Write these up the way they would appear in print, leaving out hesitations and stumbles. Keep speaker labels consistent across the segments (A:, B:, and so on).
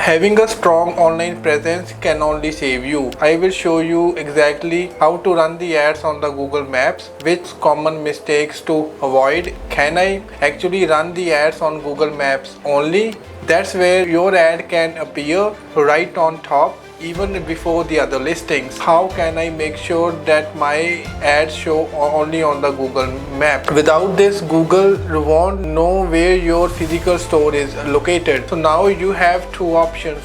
A: Having a strong online presence can only save you. I will show you exactly how to run the ads on the Google Maps, which common mistakes to avoid. Can I actually run the ads on Google Maps only? That's where your ad can appear right on top even before the other listings. How can I make sure that my ads show only on the Google Map? Without this, Google won't know where your physical store is located. So now you have two options.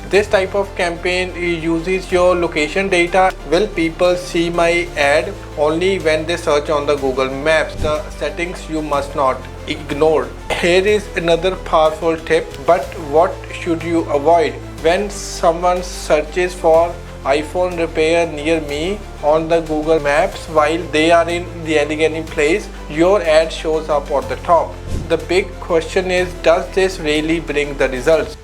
A: This type of campaign uses your location data. Will people see my ad only when they search on the Google Maps? The settings you must not ignore. Here is another powerful tip, but what should you avoid? When someone searches for iPhone repair near me on the Google Maps while they are in the Allegheny place, your ad shows up on the top. The big question is, does this really bring the results?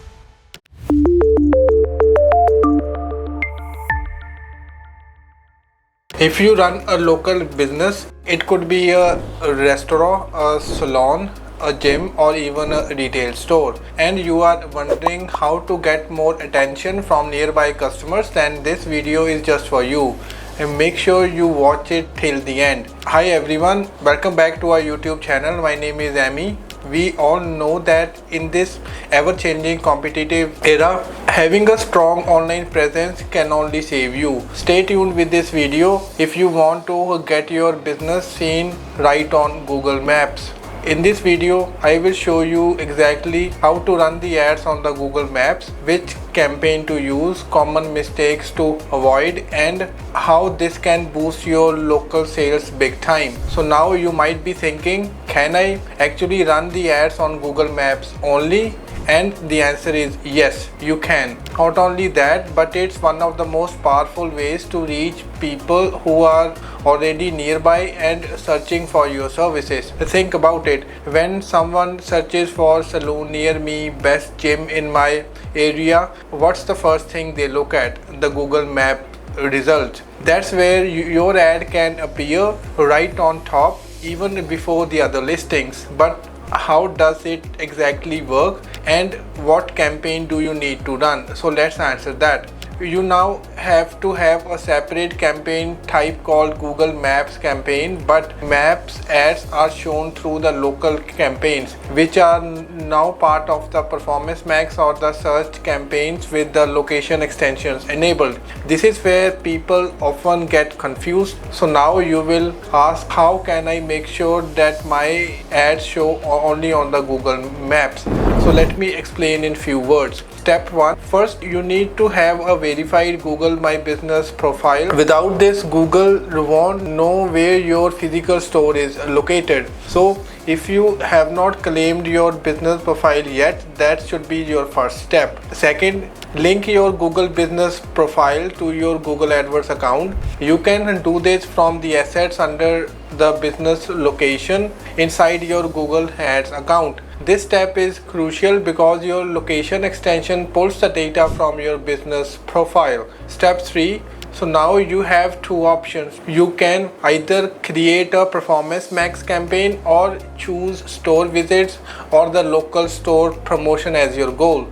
A: If you run a local business, it could be a restaurant, a salon, a gym, or even a retail store, and you are wondering how to get more attention from nearby customers, then this video is just for you, and make sure you watch it till the end. Hi everyone, welcome back to our YouTube channel. My name is Amy. We all know that in this ever-changing competitive era, having a strong online presence can only save you. Stay tuned with this video if you want to get your business seen right on Google Maps. In this video, I will show you exactly how to run the ads on the Google Maps, which campaign to use, common mistakes to avoid, and how this can boost your local sales big time. So now you might be thinking, can I actually run the ads on Google Maps only? And the answer is yes, you can. Not only that, but it's one of the most powerful ways to reach people who are already nearby and searching for your services. Think about it. When someone searches for salon near me, best gym in my area, what's the first thing they look at? The Google Map results. That's where your ad can appear right on top even before the other listings. But how does it exactly work, and what campaign do you need to run? So let's answer that. You now have to have a separate campaign type called Google Maps campaign, but Maps ads are shown through the local campaigns, which are now part of the Performance Max or the search campaigns with the location extensions enabled. This is where people often get confused. So now you will ask, how can I make sure that my ads show only on the Google Maps? So let me explain in few words. Step 1. First, you need to have a verified Google My Business profile. Without this, Google won't know where your physical store is located. So if you have not claimed your business profile yet, that should be your first step. Second, link your Google business profile to your Google AdWords account. You can do this from the assets under the business location inside your Google Ads account. This step is crucial because your location extension pulls the data from your business profile. Step 3. So now you have two options. You can either create a Performance Max campaign or choose store visits or the local store promotion as your goal.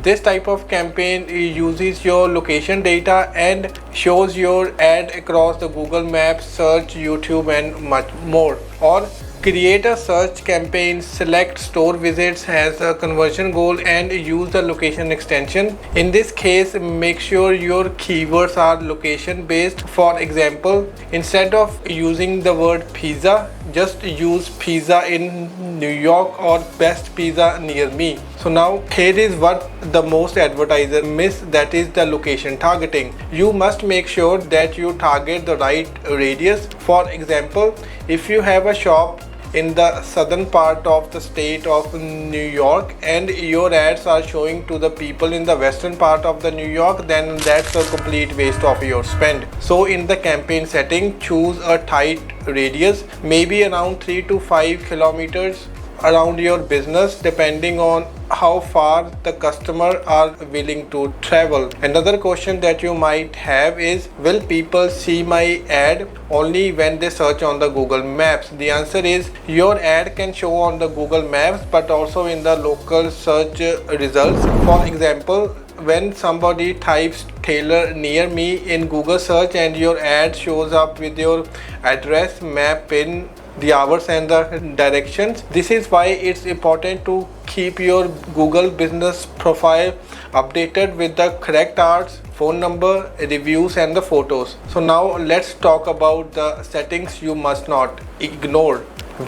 A: This type of campaign uses your location data and shows your ad across the Google Maps, search, YouTube, and much more. Or create a search campaign, select store visits as a conversion goal, and use the location extension. In this case, make sure your keywords are location based. For example, instead of using the word pizza, just use pizza in New York or best pizza near me. So now here is what the most advertisers miss, that is the location targeting. You must make sure that you target the right radius. For example, if you have a shop in the southern part of the state of New York and your ads are showing to the people in the western part of the New York, then that's a complete waste of your spend. So in the campaign setting, choose a tight radius, maybe around 3 to 5 kilometers around your business, depending on how far the customer are willing to travel. Another question that you might have is, will people see my ad only when they search on the Google Maps? The answer is, your ad can show on the Google Maps but also in the local search results. For example, when somebody types tailor near me in Google search and your ad shows up with your address, map, pin, the hours and the directions. This is why it's important to keep your Google business profile updated with the correct ads, phone number, reviews and the photos. So now let's talk about the settings you must not ignore.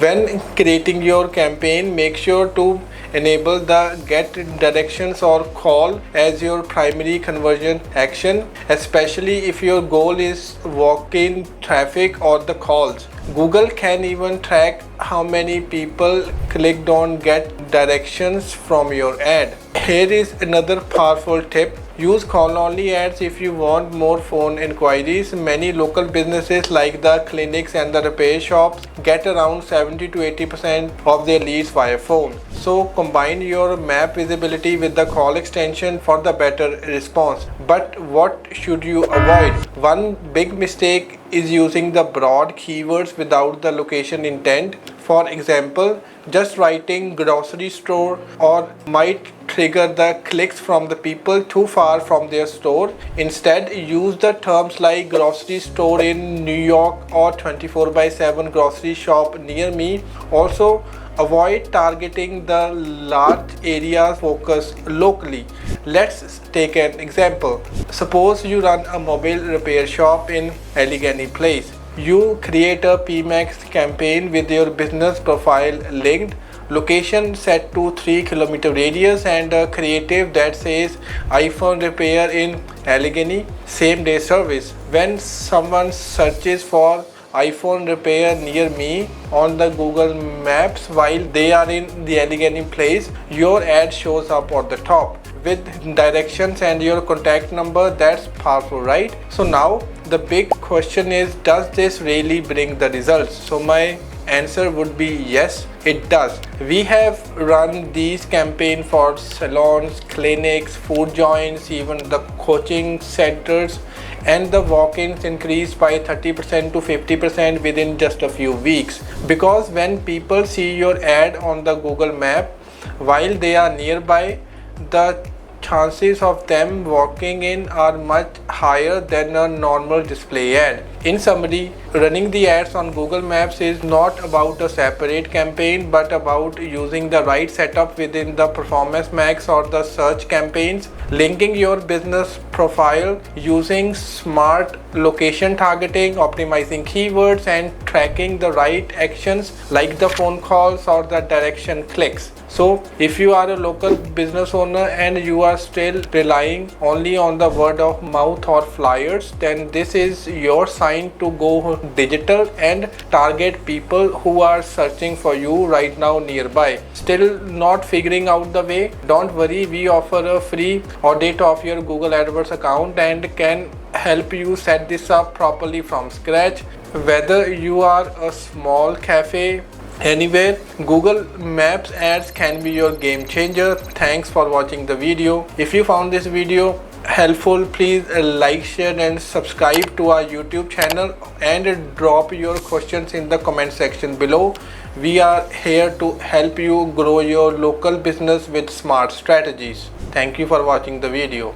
A: When creating your campaign, make sure to enable the get directions or call as your primary conversion action, especially if your goal is walk-in traffic or the calls. Google can even track how many people clicked on get directions from your ad. Here is another powerful tip. Use call only ads if you want more phone inquiries. Many local businesses like the clinics and the repair shops get around 70 to 80% of their leads via phone. So combine your map visibility with the call extension for the better response. But what should you avoid? One big mistake is using the broad keywords without the location intent. For example, just writing grocery store or might trigger the clicks from the people too far from their store. Instead, use the terms like grocery store in New York or 24/7 grocery shop near me. Also, avoid targeting the large areas, focus locally. Let's take an example. Suppose you run a mobile repair shop in Allegheny Place. You create a PMAX campaign with your business profile linked, location set to 3-kilometer radius and a creative that says iPhone repair in Allegheny, same day service. When someone searches for iPhone repair near me on the Google Maps while they are in the Allegheny Place, your ad shows up at the top with directions and your contact number. That's powerful, right? So now the big question is, does this really bring the results? So my answer would be yes, it does. We have run these campaigns for salons, clinics, food joints, even the coaching centers, and the walk-ins increased by 30% to 50% within just a few weeks. Because when people see your ad on the Google map while they are nearby, the chances of them walking in are much higher than a normal display ad. In summary, running the ads on Google Maps is not about a separate campaign but about using the right setup within the Performance Max or the search campaigns, linking your business profile, using smart location targeting, optimizing keywords and tracking the right actions like the phone calls or the direction clicks. So if you are a local business owner and you are still relying only on the word of mouth or flyers, then this is your sign to go digital and target people who are searching for you right now nearby. Still not figuring out the way? Don't worry, we offer a free audit of your Google AdWords account and can help you set this up properly from scratch. Whether you are a small cafe, anywhere, Google Maps ads can be your game changer. Thanks for watching the video. If you found this video helpful, please like, share and subscribe to our YouTube channel and drop your questions in the comment section below. We are here to help you grow your local business with smart strategies. Thank you for watching the video.